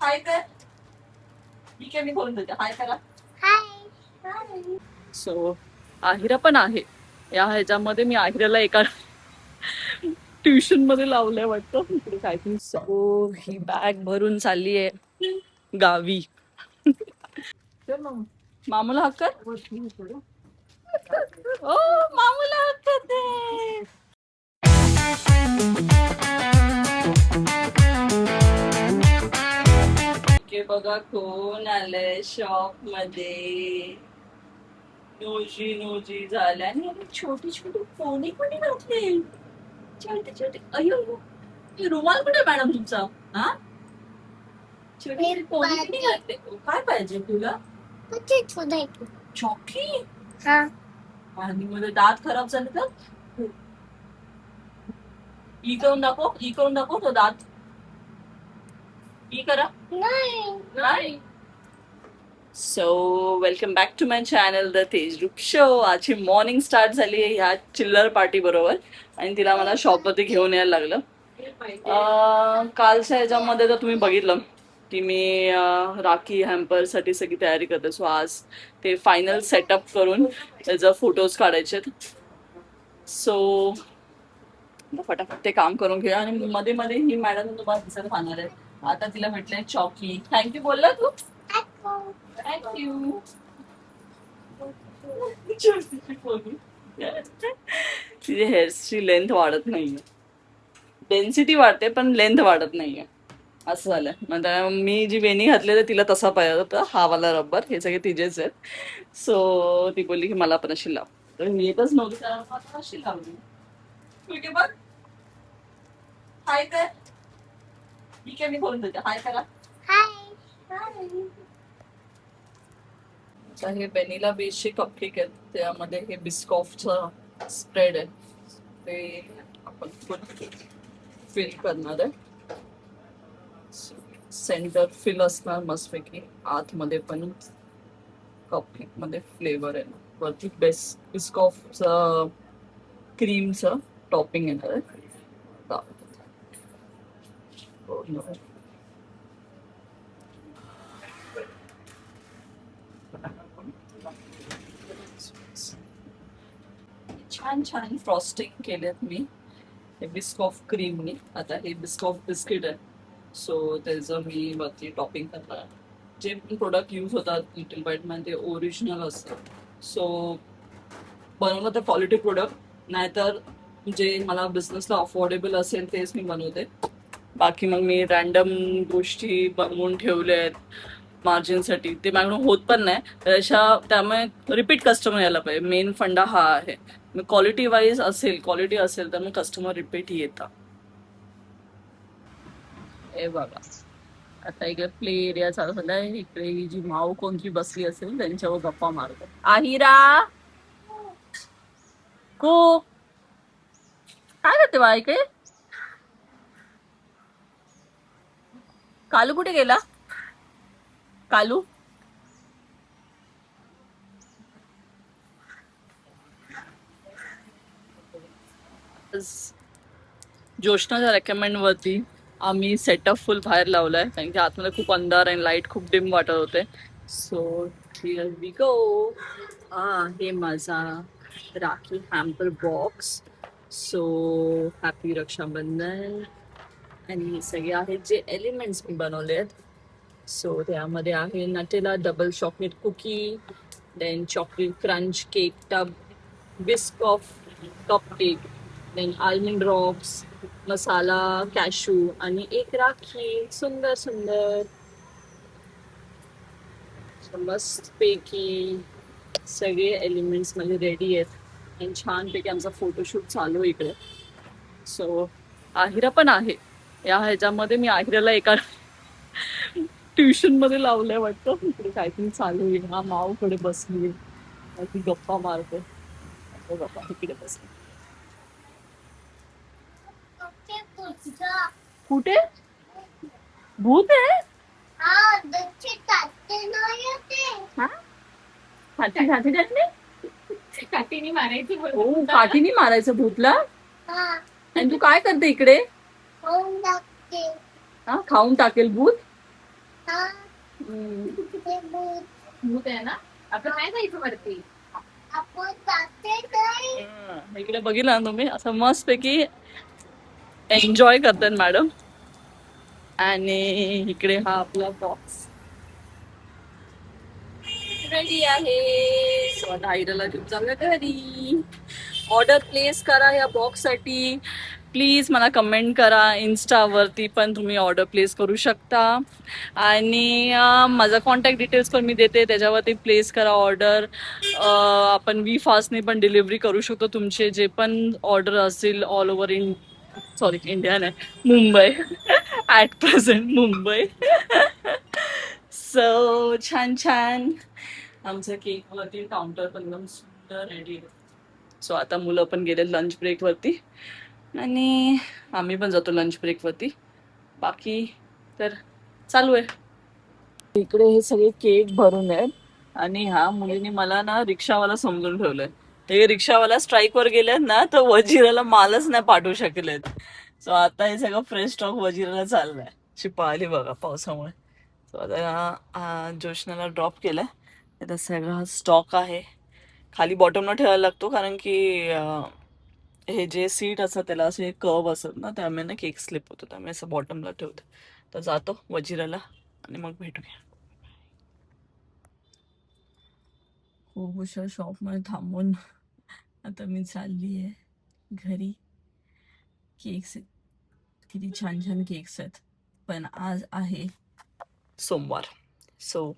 हाय कर. ठीक आहे, मी बोलून देते. हाय करा. हाय. सो आहिरा पण आहे या ह्याच्यामध्ये. मी आहिराला एका ट्युशन मध्ये लावलंय वाटतं. इकडे काय ती. सो ही बॅग भरून चालली आहे गावी. मामूला हक्क ओ मामूला हक्क दे. बघा कोण आलंय शॉप मध्ये. नोजी नोजी झाल्या आणि छोटी छोटी पोनी कोणी घातली. छोटे छोटे. अयो रुमाल कुठे मॅडम तुमचा? हा छोटी पोनी कोणी घातले. काय पाहिजे तुला? चॉकी. आणि मध्ये दात खराब झाले तर ई करून दाखव. ई करून दाखव तो दात. ई करा. नाही. So welcome back to my channel the Tejroop show. आजची मॉर्निंग स्टार्ट झाली आहे ह्या चिल्लर पार्टी बरोबर. आणि तिला मला शॉपवरती घेऊन यायला लागलं. कालच्या ह्याच्यामध्ये तर तुम्ही बघितलं की मी राखी हॅम्परसाठी सगळी तयारी करते. सो आज ते फायनल सेटअप करून त्याचं फोटोज काढायचे. सो फटाफट ते काम करून घेऊया. आणि मध्ये मध्ये ही मॅडम तुम्हाला दिसत राहणार आहे. आता तिला म्हटलंय चॉकी. थँक्यू बोलला तू. थँक्यू. तिचे हेअर्सची लेंथ वाढत नाहीये. डेन्सिटी वाढते पण लेंथ वाढत नाहीये. असं झालं. म्हणजे मी जी वेणी घातलेली तिला तसा पाहिजे होता. हा वाला रबर. हे सगळे तिचेच आहेत. सो ती बोलली की मला पण अशी लाव. तर मी येतच नव्हती कारण मला अशी लावली. ठीक आहे बघ. हाय कर. ठीक आहे, मी बोलून देते. हाय करा. हाय. हे व्हॅनिला बेसचे कपकेक आहेत. त्यामध्ये हे बिस्कॉफचं स्प्रेड आहे. ते आपण फिल करणार आहे. सेंटर फिल असणार मस्तपैकी. आतमध्ये पण कपकेक मध्ये फ्लेवर आहे. वरती बिस्कॉफचं क्रीमचं टॉपिंग येणार आहे. छान छान फ्रॉस्टिंग केलेत मी हे बिस्कॉफ क्रीमनी. आता हे बिस्कॉफ बिस्किट आहे. सो त्याचं मी वरती टॉपिंग करणार. जे पण प्रोडक्ट यूज होतात लिटिल बाईट मध्ये ते ओरिजिनल असतं. सो बनवलं तर क्वालिटी प्रोडक्ट, नाहीतर जे मला बिझनेसला अफोर्डेबल असेल तेच मी बनवते. बाकी मग मी रॅन्डम गोष्टी बनवून ठेवल्या आहेत मार्जिनसाठी. ते माझ्याकडून होत पण नाही. त्यामुळे रिपीट कस्टमर यायला पाहिजे. मेन फंडा हा आहे. मग क्वालिटी वाईज असेल, क्वालिटी असेल तर मग कस्टमर रिपीट येतात. हे बघा आता इकडे प्ले एरिया चालू झालाय. इकडे ही जी माऊ कोणती बसली असेल त्यांच्यावर गप्पा मारतो. आहिरा को काय करते बा इकडे? कालू कुठे गेला? कालू जोशनाच्या रेकमेंड वरती आम्ही सेटअप फुल बाहेर लावलाय कारण की आतमध्ये खूप अंधार आणि लाईट खूप डिम वाटत होते. So here we go. हे माझा rakhi hamper box. So happy Raksha Bandhan. आणि हे सगळे आहेत जे एलिमेंट्स मी बनवले आहेत. सो त्यामध्ये आहे Nutella double chocolate cookie, then chocolate crunch cake tub, Biscoff cupcake, then almond drops, masala cashew आणि एक राखी. सुंदर सुंदर मस्त पैकी सगळे एलिमेंट्स म्हणजे रेडी आहेत. आणि छानपैकी आमचा फोटोशूट चालू आहे इकडे. सो आहिरा पण आहे या ह्याच्यामध्ये. मी आहिराला एका ट्युशन मध्ये लावलंय वाटतं. इकडे काहीतरी चालू आहे. हा माऊकडे बसली ती गप्पा मारते. गप्पा इकडे बसली. कुठे भूत आहे? काठीने मारायचं भूतला. आणि तू काय करते इकडे? हा खाऊन टाकेल भूत. भूत आहे ना, आपण नाही जायचं वरती. इकडे बघितलं ना तुम्ही, असं मस्त पैकी एन्जॉय करतात मॅडम. आणि इकडे हा आपला बॉक्स रेडी आहे. सो आता आईला घेऊन जाऊया घरी. ऑर्डर प्लेस करा या बॉक्स साठी. प्लीज मला कमेंट करा. इन्स्टावरती पण तुम्ही ऑर्डर प्लेस करू शकता. आणि माझा कॉन्टॅक्ट डिटेल्स पण मी देते, त्याच्यावरती प्लेस करा ऑर्डर. आपण वी फास्टने पण डिलिव्हरी करू शकतो तुमचे जे पण ऑर्डर असतील ऑल ओव्हर इंडिया नाही, Mumbai. At present Mumbai. So छान छान आमचं केकवरती काउंटर पण एकदम सुंदर रेडी आहे. सो आता मुलं पण गेले लंच ब्रेकवरती आणि आम्ही पण जातो लंच ब्रेकवरती. बाकी तर चालू आहे. इकडे हे सगळे केक भरून आहेत आणि ह्या मुलीने मला ना रिक्षावाला समजून ठेवलंय. हे रिक्षावाला स्ट्राईकवर गेलेत ना, तर वजिराला मालच नाही पाठवू शकलेत. सो आता हे सगळं फ्रेश स्टॉक वजिराला चाललंय. अशी पाहिली बघा पावसामुळे. सो आता जोशनाला ड्रॉप केलंय. आता सगळा स्टॉक आहे. खाली बॉटमला ठेवायला लागतो कारण की हे जे सीट असतात त्याला असे कर्व असतात ना, त्यामुळे ना केक स्लिप होतो. त्यामुळे असं बॉटमला ठेवतो. तर जातो वजिराला आणि मग भेटूया. खूप उशीर शॉपमध्ये थांबून आता मी चालली आहे घरी. केक्स किती छान छान केक्स आहेत. पण आज आहे सोमवार. सो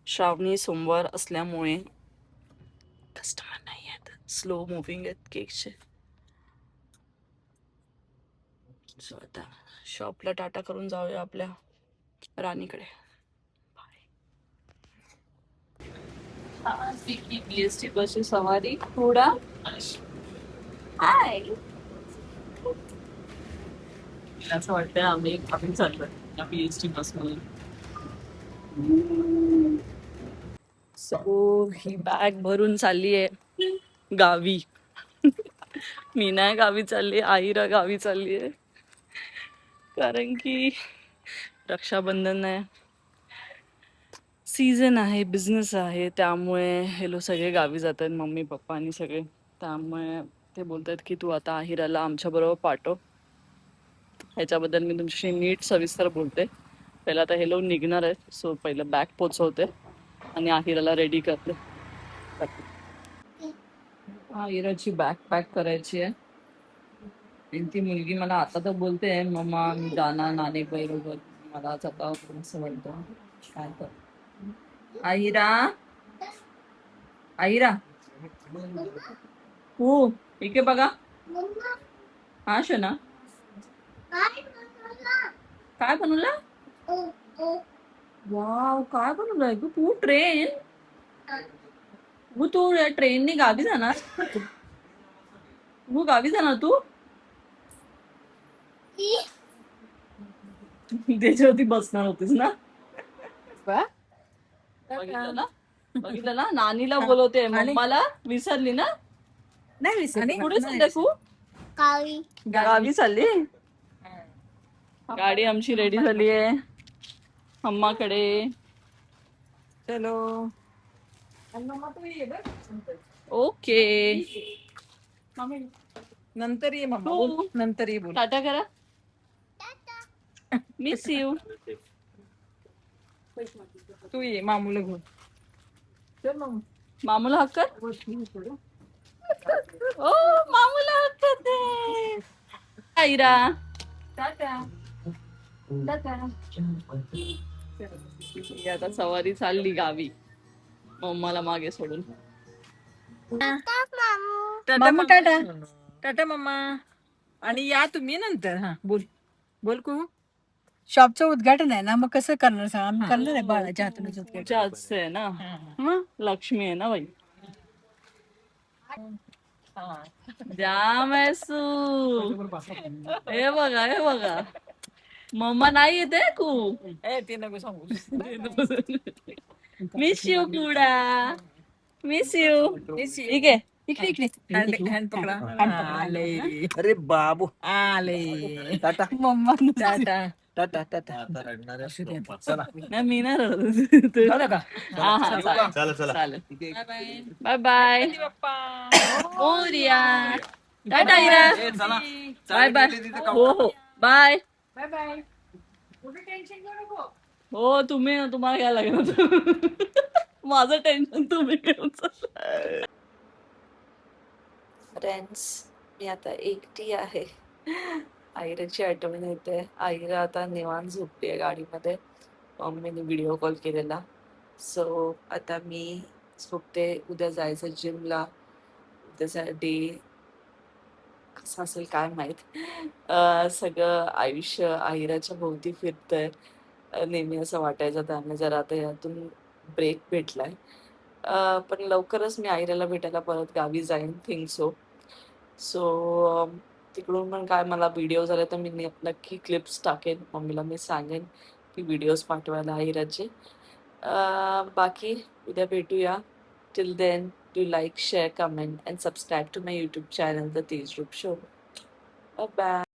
श्रावणी सोमवार असल्यामुळे कस्टमर नाही आहेत. स्लो मुव्हिंग आहेत केकचे. सो आता शॉपला टाटा करून जाऊया आपल्या राणीकडे. बीएसटी बसची सवारी थोडा. हाय, असं वाटतंय आम्ही चाललोय या बीएसटी बसमध्ये. सो ही बॅग भरून चालली आहे गावी. मी नाही गावी चालली, आईरा गावी चालली आहे. कारण की रक्षाबंधन आहे, सीझन आहे, बिझनेस आहे, त्यामुळे हे लोक सगळे गावी जात आहेत, मम्मी पप्पा आणि सगळे. त्यामुळे ते बोलतात की तू आता आहिराला आमच्याबरोबर पाठव. ह्याच्याबद्दल मी तुमच्याशी नीट सविस्तर बोलते. पहिला आता हे लोक निघणार आहेत. सो पहिलं बॅग पोचवते आणि आहिराला रेडी करते. आहिराची बॅग पॅक करायची आहे. आणि ती मुलगी मला आता तर बोलते मम्मा मी जाणार नानी बरोबर. मला आता असं वाटतं काय कर. आहिरा, आहिरा हो इकडे बघा. हा शना, काय बनवला? वाव, काय बनवलंय तू? ट्रेन? तू ट्रेनने गावी जाणार? गावी जाणार तू? त्याच्यावरती बसणार होतीस ना? बघितलं ना, बघितलं ना, नानीला बोलवते मम्माला. विसरली ना? नाही विसरली. कुठे चालली तू? गावी चालली. गाडी आमची रेडी झाली आहे अम्माकडे. चलो. ओके, नंतर ये मम्मा. नंतर ये. बोल टाटा करा. Miss you. तू ये मामूला घेऊन. मामूला हक्क कर. ओ मामूला हक्क दे. आईरा टाटा. आता सवारी चालली गावी मम्माला मागे सोडून. मामू टाटा. टाटा मम्मा. आणि या तुम्ही नंतर. हा बोल बोल कू. शॉपचं उद्घाटन आहे ना, मग कसं करणार सांग. आम्ही करणार आहे बाळाच्या हातूनच उद्घाटन. तुझ्या हातचं आहे ना. मग लक्ष्मी आहे ना बाई. जाम आहे सू. हे बघा, हे बघा, मम्मा नाही येते कू. ते नको सांगू. मिस यू कुडा. Miss you. ठीक आहे. इकडे इकडे हँड पकडा. आले. अरे बाबू आले. टाटा मम्मा. टाटा टाटा टाटा आता रडणार असू दे आता. चला नाही मी नाही रडत. तू- झालं का हा हा चालेल. चला चला चालेल इथे- बाय बाय गणपती बाप्पा मोरया टाटा इरा ए, चला बाय बाय हो हो बाय बाय बाय कुठे टेन्शन घेऊ नको हो तुम्हाला घ्यायला लागेल माझं टेन्शन तुम्ही घेऊन चला. फ्रेंड्स मी आता एकटी आहे. आईराची आठवण येते. आईरा आता निवांत झोपली आहे गाडीमध्ये. मम्मीने व्हिडिओ कॉल केलेला. सो आता मी झोपते. उद्या जायचं जिमला. उद्याचा डे कसं असेल काय माहीत. सगळं आयुष्य आईराच्या भोवती फिरतंय. नेहमी असं वाटायचं त्यामुळे जरा आता यातून ब्रेक भेटलाय. पण लवकरच मी आईराला भेटायला परत गावी जाईन थिंक सो. सो तिकडून पण काय मला व्हिडिओ झाले तर मी नक्की क्लिप्स टाकेन. मम्मीला मी सांगेन की व्हिडिओज पाठवायला आईराचे. बाकी उद्या भेटूया. Till then do like, share, comment and subscribe to my YouTube channel, The Tej Roop Show. Bye bye.